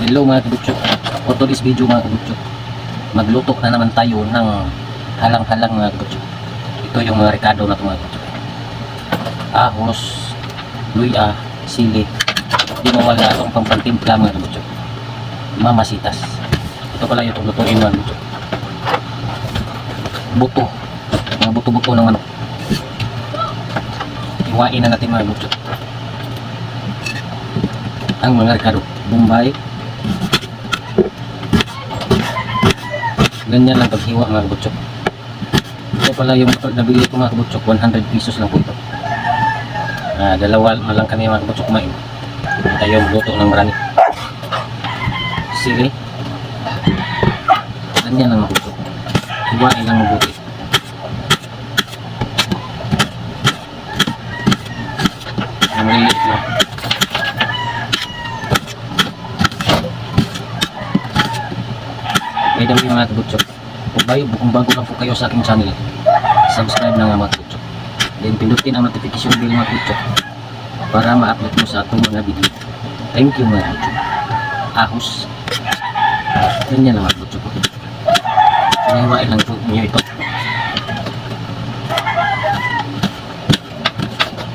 Hello mga kabutsok. For today's video mga kabutsok, magluto na naman tayo ng halang-halang mga kabutsok. Ito yung mga rekado na ito mga kabutsok. Ahos, luya, sili. Di mawala itong pampantimpla mga kabutsok. Mamasitas. Ito pala yung lutuin mga kabutsok. Buto. Mga buto-buto ng manok. Iwain na natin mga kabutsok ang mga rekado. Bombay. Ganyan lang paghiwa mga kabutsok. Ito pala yung nabili ko mga kabutsok, 100 pesos lang po ito. Dalawa na lang kami mga kabutsok kumain. Tayo magluto ng marami. Sili. Ganyan lang mga kabutsok. Hiwain lang mabuti. Maliliit lang. May dami mga kabutsok. Kung bago lang po kayo sa aking channel, subscribe na nga mga kabutsok. Then pindutin ang notification bell mga kabutsok para ma-upload mo sa atong mga video. Thank you mga kabutsok. Ahos. Ganyan lang mga kabutsok. Hiwain lang po niyo ito.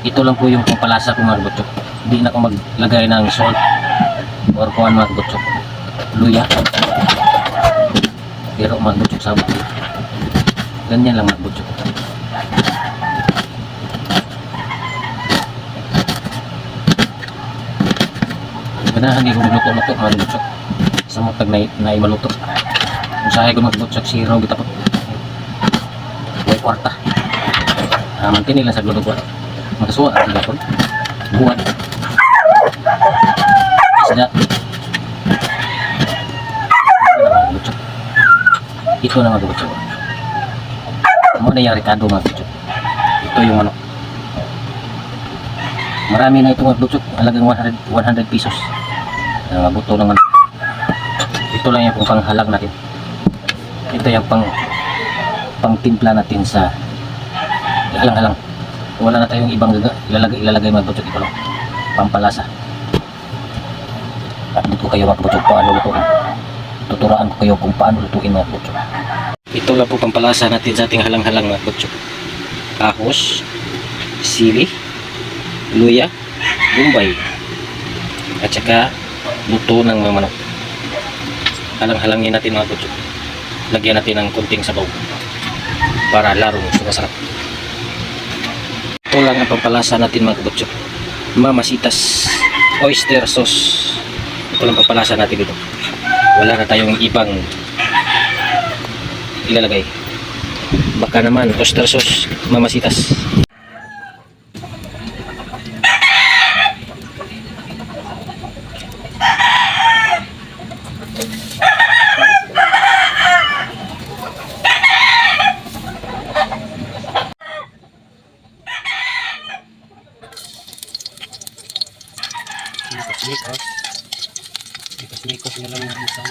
Ito lang po yung pampalasa ko mga kabutsok. Hindi na ako maglagay ng salt or kuhan mga kabutsok. Luya. Pero mga kabutsok sabot. Ganyan lang mga kabutsok. Ganahan hindi ko magluto-luto mga kabutsok. Sa mga tag na maluto. Kung sahay ko mga kabutsok, zero bitapot. May kwarta. Mantini lang sa gluto ko. Magkasuwa ang gapon. Buwan. Isda. Ito na mga kabutsok. Ano na yung rekado mga kabutsok. Ito yung ano. Marami na ito mga kabutsok. Halagang 100 pesos. Mabuto naman. Ito lang yung panghalag natin. Ito yung pang timpla natin sa halang-halang. Wala na tayong ibang ilalagay mga kabutsok. Ito lang. Pampalasa. Update ko kayo mga kabutsok paano lutuin. Tuturaan ko kayo kung paano lutuin mga kabutsok. Ito lang po pampalasa natin sa ating halang-halang mga kabutsok. Ahos, sili, luya, bombay, at saka luto ng mga manok. Halang-halangin natin mga kabutsok. Lagyan natin ng kunting sabaw para larong sumasarap. Ito lang ang pampalasa natin mga kabutsok. Mamasitas oyster sauce. Ito lang pampalasa natin dito. Wala na tayong ibang ilalagay. Baka naman oyster sauce, mamasitas. Mikos na lang yung isa.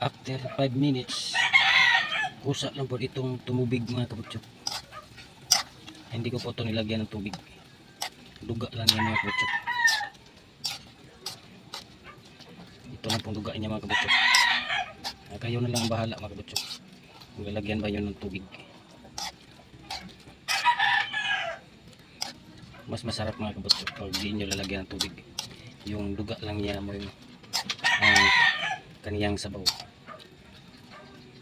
After 5 minutes, kusa lang po itong tumubig mga kabutsok. Hindi ko po ito nilagyan ng tubig. Duga lang yan mga kabutsok. Ito lang pong duga niya mga kabutsok. Kayo na lang bahala mga kabutsok. Lalagyan ba yun ng tubig? Mas masarap mga kabutsok pag di nyo lalagyan ng tubig. Yung duga lang niya mo yung ang kaniyang sabaw.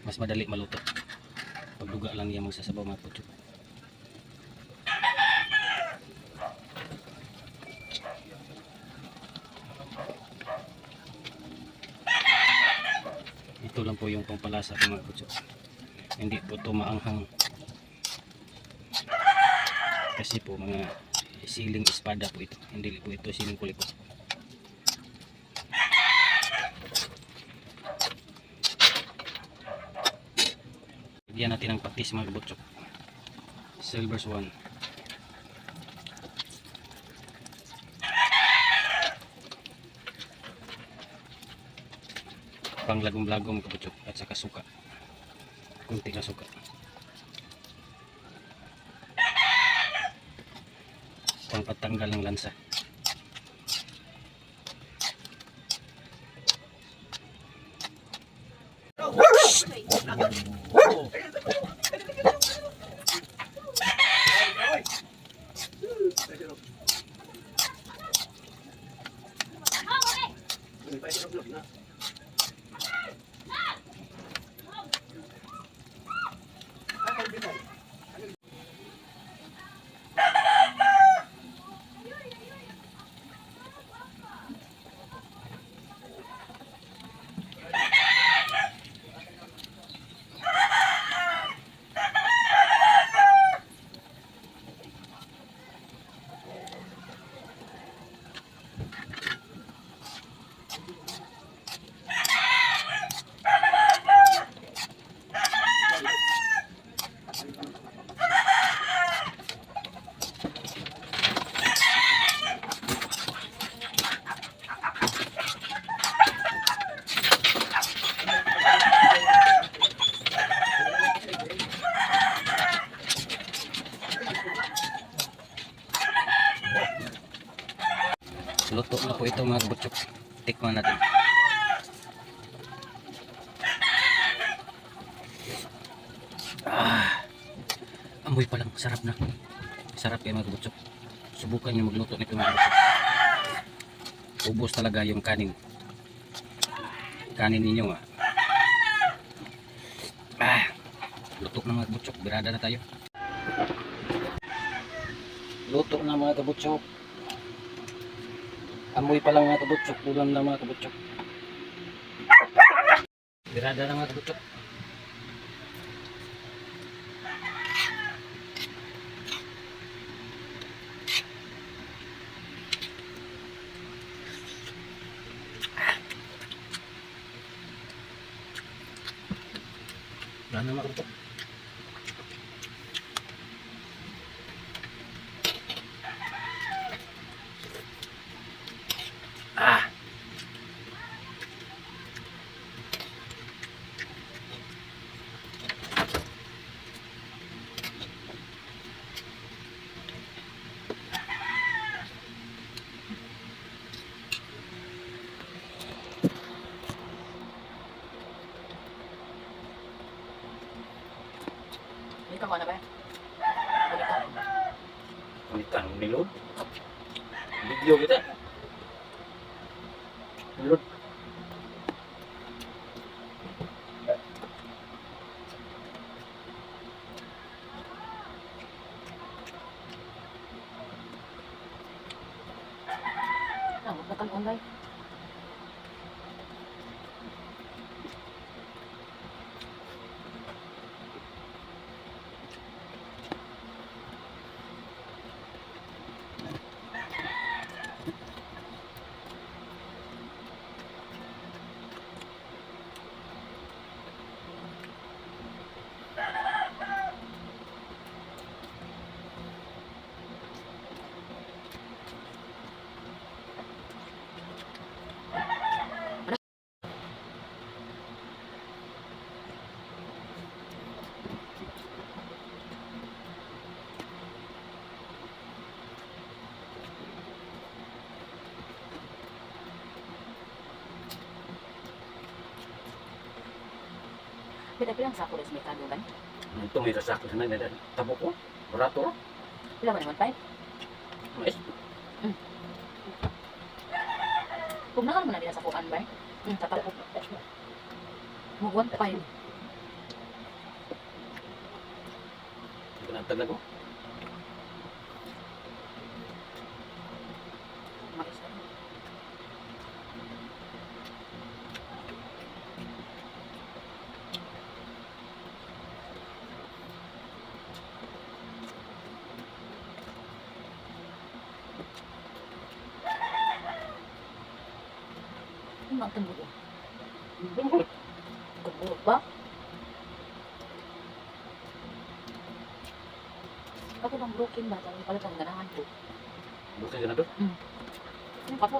Mas madali maluto pag duga lang niya magsasabaw mga pucho. Ito lang po yung pampalasa ko mga pucho. Hindi po ito maanghang kasi po mga siling espada po ito, hindi po ito siling kuliko. Bigyan natin ng patis mga kabutsok. Silver Swan. Pang lagom-lagom kabutsok at saka suka. Kunti na suka. Pang patanggal ng lansa. Luto na po ito mga kabutsok. Tikman natin. Amoy pa lang, sarap na. Sarap kayo mga kabutsok. Subukan nyo magluto nito mga kabutsok. Ubos talaga yung kanin. Kanin ninyo luto na mga kabutsok. Birada na tayo. Luto na mga kabutsok. Amoy pa lang mga kabutsok, ulam na mga kabutsok. Birada na mga kabutsok. Birada na mga kabutsok. Hindi ka ko na ba? Kulitan nilod. Video kita. Nilod. Huwag na online. Pila-pilang sako rin sa may kadugan. Ito may sasakot na nila. Tabo ko. Barato. Pila ba naman, Pai? Mas. Pugnahan mo na din sa kuan ba? Tatapok. Mugwan pa yun. Pinantag na ko. Mais na. Ano ang tungkol? Tungkol ba? Ako bang broken ba? Sabi pala itong ganahan ko. Bukan ka na to. Ano pa po?